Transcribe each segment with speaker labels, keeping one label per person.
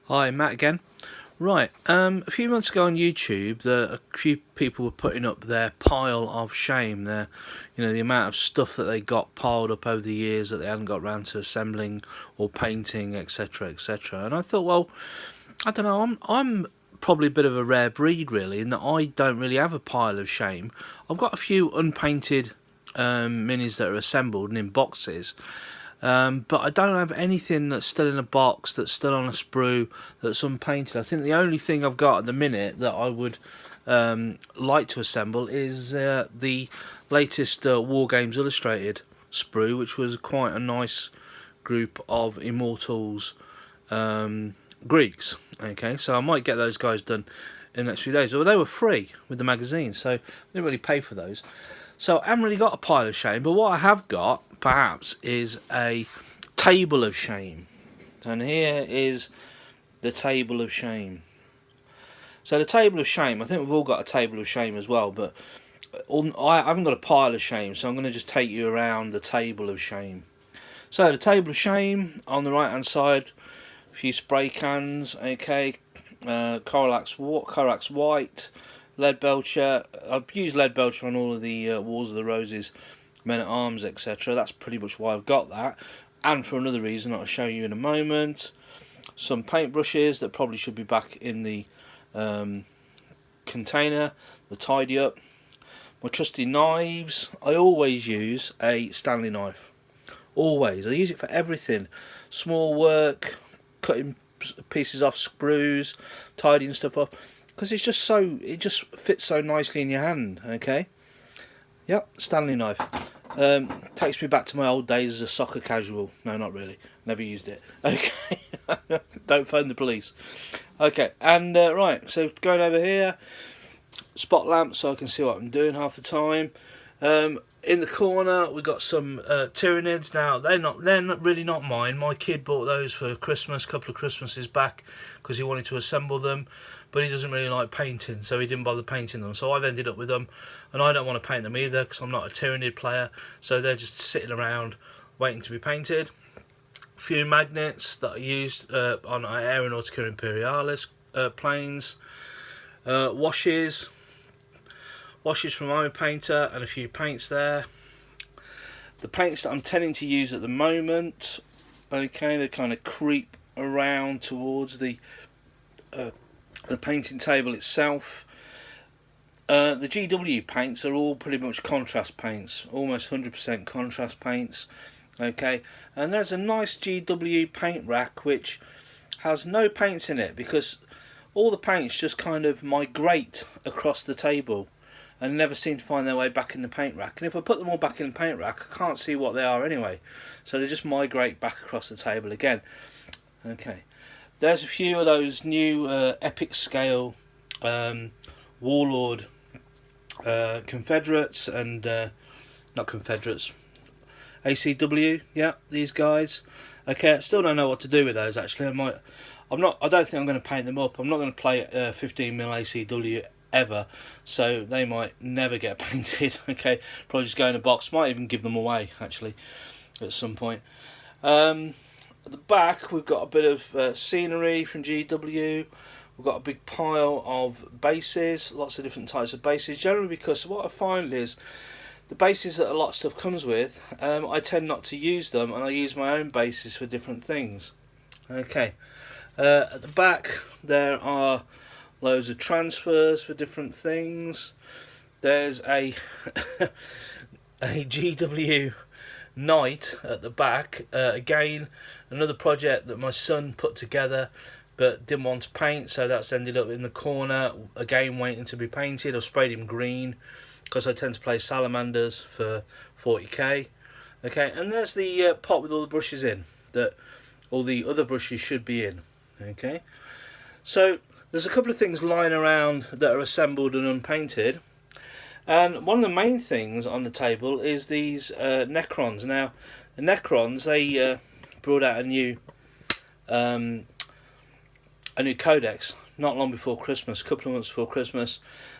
Speaker 1: Hi, Matt again. Right, a few months ago on YouTube, a few people were putting up their pile of shame. The amount of stuff that they got piled up over the years that they hadn't got around to assembling or painting, etc., etc. And I thought, well, I don't know, I'm probably a bit of a rare breed, really, in that I don't really have a pile of shame. I've got a few unpainted minis that are assembled and in boxes. But I don't have anything that's still in a box, that's still on a sprue, that's unpainted. I think the only thing I've got at the minute that I would like to assemble is the latest War Games Illustrated sprue, which was quite a nice group of Immortals Greeks. Okay, so I might get those guys done in the next few days. Well, they were free with the magazine, so I didn't really pay for those. So I haven't really got a pile of shame, but what I have got, perhaps, is a table of shame. And here is the table of shame. So the table of shame, I think we've all got a table of shame as well, but I haven't got a pile of shame, so I'm going to just take you around the table of shame. So the table of shame, on the right hand side, a few spray cans, okay, Corax White, lead belcher. I've used lead belcher on all of the Wars of the Roses, Men at Arms, etc. That's pretty much why I've got that, and for another reason I'll show you in a moment. Some paintbrushes that probably should be back in the container, the tidy up. My trusty knives. I always use a Stanley knife. Always. I use it for everything. Small work, cutting pieces off sprues, tidying stuff up, because it just fits so nicely in your hand. Okay. Yep, Stanley knife. Takes me back to my old days as a soccer casual. No, not really. Never used it. Okay. Don't phone the police. Okay, and right, so going over here, spot lamp so I can see what I'm doing half the time. In the corner we got some Tyranids. Now they're not really not mine. My kid bought those for Christmas a couple of Christmases back because he wanted to assemble them, but he doesn't really like painting, so he didn't bother painting them. So I've ended up with them, and I don't want to paint them either because I'm not a Tyranid player. So they're just sitting around waiting to be painted. A few magnets that I used on Aeronautica Imperialis planes. Washes from Iron Painter, and a few paints there. The paints that I'm tending to use at the moment, okay, they kind of creep around towards the painting table itself. The GW paints are all pretty much contrast paints, almost 100% contrast paints. Okay, and there's a nice GW paint rack which has no paints in it because all the paints just kind of migrate across the table and never seem to find their way back in the paint rack. And if I put them all back in the paint rack, I can't see what they are anyway. So they just migrate back across the table again. Okay, there's a few of those new epic scale Warlord Confederates and not Confederates, ACW. Yeah, these guys. Okay, I still don't know what to do with those. Actually, I don't think I'm going to paint them up. I'm not going to play 15mm ACW ever, so they might never get painted. Okay, probably just go in a box. Might even give them away actually at some point. At the back we've got a bit of scenery from GW. We've got a big pile of bases, lots of different types of bases, generally because what I find is the bases that a lot of stuff comes with, I tend not to use them, and I use my own bases for different things. Okay, at the back there are loads of transfers for different things. There's a a GW Knight at the back, again another project that my son put together but didn't want to paint, so that's ended up in the corner again waiting to be painted. I sprayed him green because I tend to play salamanders for 40k. Okay, and there's the pot with all the brushes in that all the other brushes should be in. Okay, so there's a couple of things lying around that are assembled and unpainted, and one of the main things on the table is these Necrons. Now the Necrons, they brought out a new codex not long before Christmas, a couple of months before Christmas,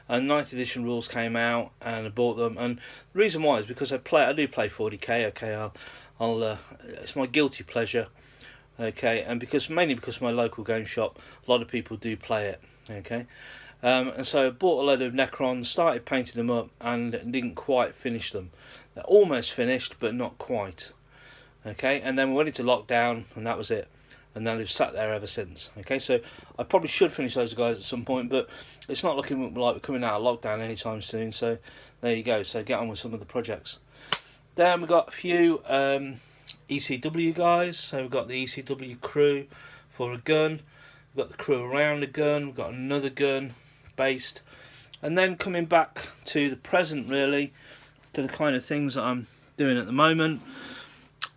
Speaker 1: and 9th edition rules came out, and I bought them. And the reason why is because I do play 40k. Okay, I'll it's my guilty pleasure Okay, and mainly because my local game shop, a lot of people do play it. Okay, and so I bought a load of Necrons, started painting them up, and didn't quite finish them. They're almost finished, but not quite. Okay, and then we went into lockdown, and that was it. And now they've sat there ever since. Okay, so I probably should finish those guys at some point, but it's not looking like we're coming out of lockdown anytime soon. So there you go. So get on with some of the projects. Then we've got a few ECW guys. So we've got the ECW crew for a gun. We've got the crew around a gun. We've got another gun based. And then coming back to the present, really, to the kind of things that I'm doing at the moment.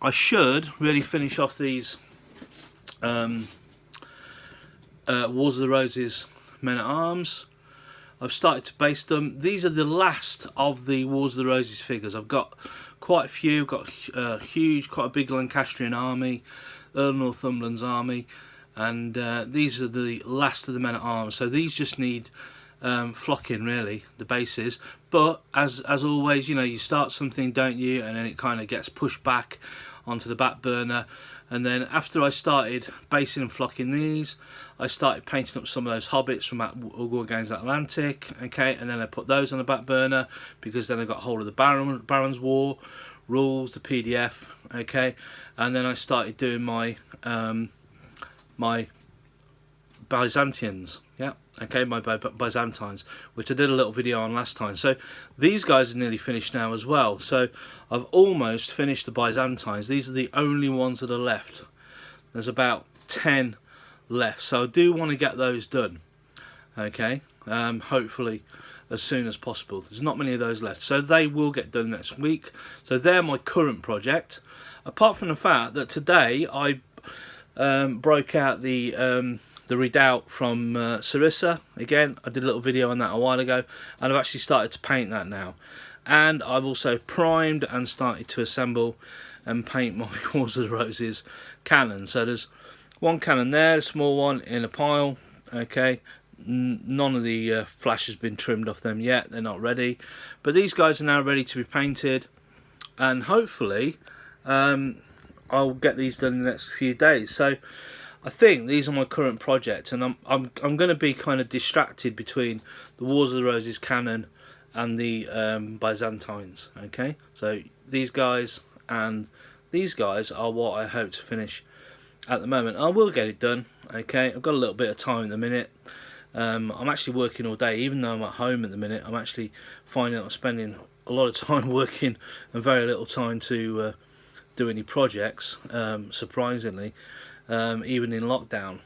Speaker 1: I should really finish off these Wars of the Roses men-at-arms. I've started to base them. These are the last of the Wars of the Roses figures. I've got quite a few. I've got quite a big Lancastrian army, Earl Northumberland's army, and these are the last of the men-at-arms. So these just need flocking, really, the bases. But as always, you know, you start something, don't you, and then it kind of gets pushed back onto the back burner. And then after I started basing and flocking these, I started painting up some of those hobbits from War Games Atlantic, okay, and then I put those on the back burner because then I got hold of the Baron's War rules, the PDF, okay, and then I started doing my my Byzantians, yeah, okay, my Byzantines, which I did a little video on last time. So these guys are nearly finished now as well. So I've almost finished the Byzantines. These are the only ones that are left. There's about 10 left, so I do want to get those done, okay, hopefully as soon as possible. There's not many of those left, so they will get done next week. So they're my current project, apart from the fact that today I broke out the redoubt from Sarissa. Again, I did a little video on that a while ago, and I've actually started to paint that now. And I've also primed and started to assemble and paint my Wars of the Roses cannon. So there's one cannon there, a small one in a pile, okay. None of the flash has been trimmed off them yet, they're not ready. But these guys are now ready to be painted, and hopefully I'll get these done in the next few days. So I think these are my current project, and I'm going to be kind of distracted between the Wars of the Roses cannon and the Byzantines. Okay, so these guys and these guys are what I hope to finish at the moment. I will get it done. Okay, I've got a little bit of time at the minute. I'm actually working all day, even though I'm at home at the minute. I'm actually finding that I'm spending a lot of time working and very little time to do any projects, surprisingly, even in lockdown.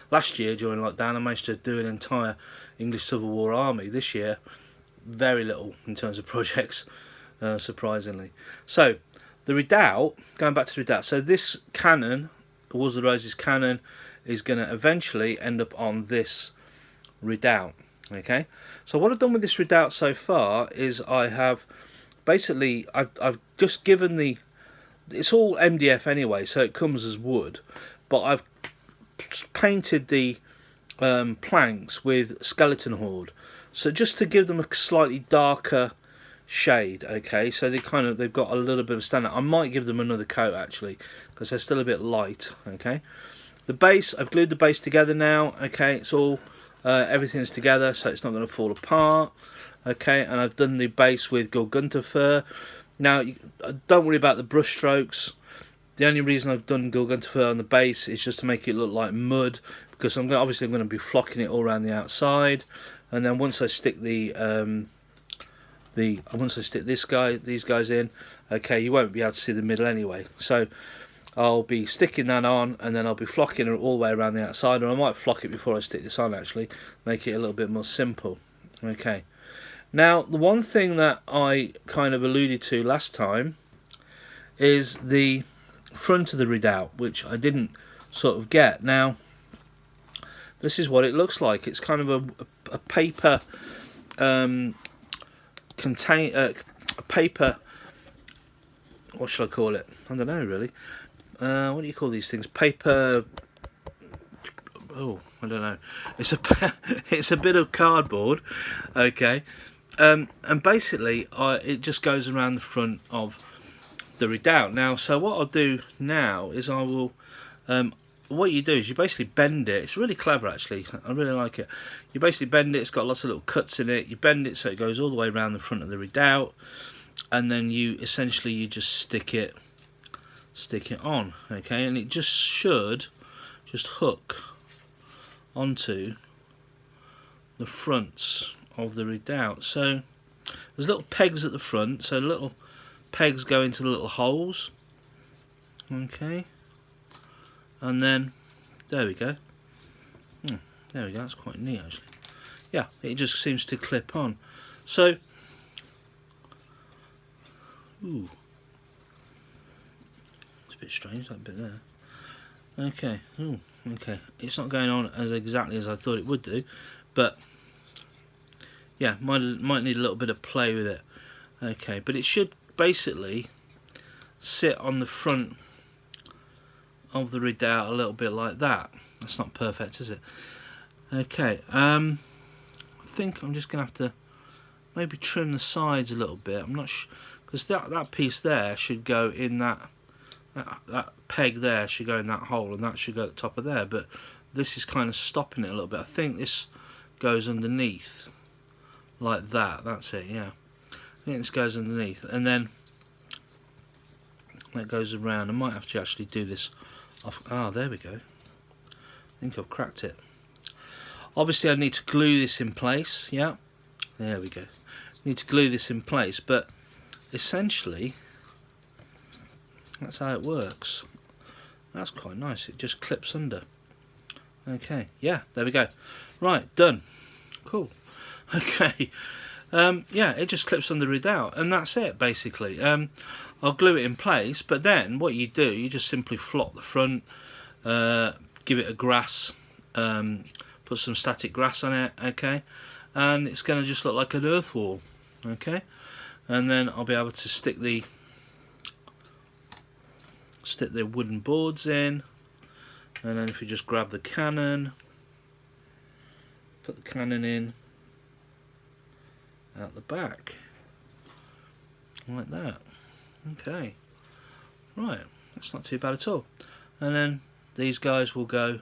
Speaker 1: Last year during lockdown I managed to do an entire English Civil War army. This year very little in terms of projects, surprisingly. So the redoubt, going back to the redoubt, so this cannon, the Wars of the Roses cannon, is going to eventually end up on this redoubt. Okay, so what I've done with this redoubt so far is I have basically I've just given the, it's all MDF anyway, so it comes as wood, but I've painted the planks with skeleton horde, so just to give them a slightly darker shade. Okay, so they've got a little bit of standout. I might give them another coat actually, because they're still a bit light. Okay, the base, I've glued the base together now. Okay, it's all everything's together, so it's not going to fall apart. Okay, and I've done the base with Gorgunta fur. Now, don't worry about the brush strokes. The only reason I've done Gorgunta fur on the base is just to make it look like mud, because obviously I'm going to be flocking it all around the outside, and then once I stick these guys in, okay, you won't be able to see the middle anyway. So I'll be sticking that on, and then I'll be flocking it all the way around the outside, or I might flock it before I stick this on actually, make it a little bit more simple. Okay. Now, the one thing that I kind of alluded to last time is the front of the redoubt, which I didn't sort of get. Now, this is what it looks like. It's kind of a paper a paper, what should I call it? I don't know really. What do you call these things? Paper. Oh, I don't know. It's a bit of cardboard. Okay. And basically it just goes around the front of the redoubt. Now, so what I'll do now is I will what you do is you basically bend it. It's really clever, actually. I really like it. You basically bend it. It's got lots of little cuts in it. You bend it so it goes all the way around the front of the redoubt, and then you just stick it on, okay, and it just should just hook onto the fronts of the redoubt. So there's little pegs at the front, so little pegs go into the little holes, okay, and then there we go. There we go. That's quite neat, actually. Yeah, it just seems to clip on. So, ooh, it's a bit strange, that bit there. Okay. Ooh, okay. It's not going on as exactly as I thought it would do, but yeah, might need a little bit of play with it. Okay, but it should basically sit on the front of the redoubt a little bit like that. That's not perfect, is it? Okay, I think I'm just gonna have to maybe trim the sides a little bit. I'm not sure, because that piece there should go in that peg there should go in that hole, and that should go at the top of there, but this is kind of stopping it a little bit. I think this goes underneath like that. That's it, yeah. I think this goes underneath, and then that goes around. I might have to actually do this off. Ah, there we go. I think I've cracked it. Obviously I need to glue this in place. Yeah, there we go. Need to glue this in place, but essentially that's how it works. That's quite nice. It just clips under. Okay, yeah, there we go. Right, done. Cool. Okay. Yeah, it just clips under the redoubt, and that's it basically. I'll glue it in place, but then what you do, you just simply flop the front, give it a grass, put some static grass on it, okay, and it's going to just look like an earth wall, okay, and then I'll be able to stick the wooden boards in, and then if you just grab the cannon, put the cannon in out the back like that. Okay, right, that's not too bad at all. And then these guys will go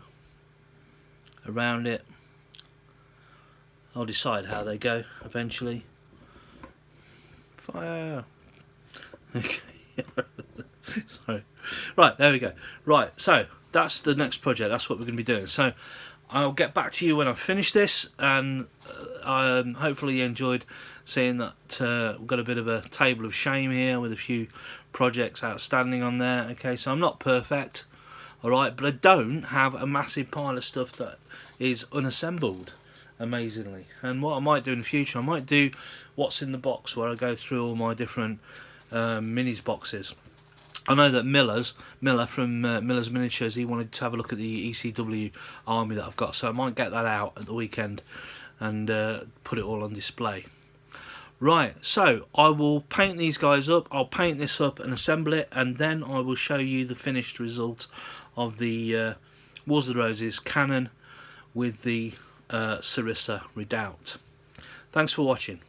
Speaker 1: around it. I'll decide how they go eventually. Fire. Okay. Sorry. Right, there we go. Right, so that's the next project. That's what we're going to be doing. So I'll get back to you when I've finished this, and hopefully you enjoyed seeing that we've got a bit of a table of shame here with a few projects outstanding on there. Okay, so I'm not perfect, alright, but I don't have a massive pile of stuff that is unassembled, amazingly. And what I might do in the future, I might do what's in the box, where I go through all my different minis boxes. I know that Miller from Miller's Miniatures, he wanted to have a look at the ECW army that I've got, so I might get that out at the weekend and put it all on display. Right, so I will paint these guys up. I'll paint this up and assemble it, and then I will show you the finished result of the Wars of the Roses cannon with the Sarissa redoubt. Thanks for watching.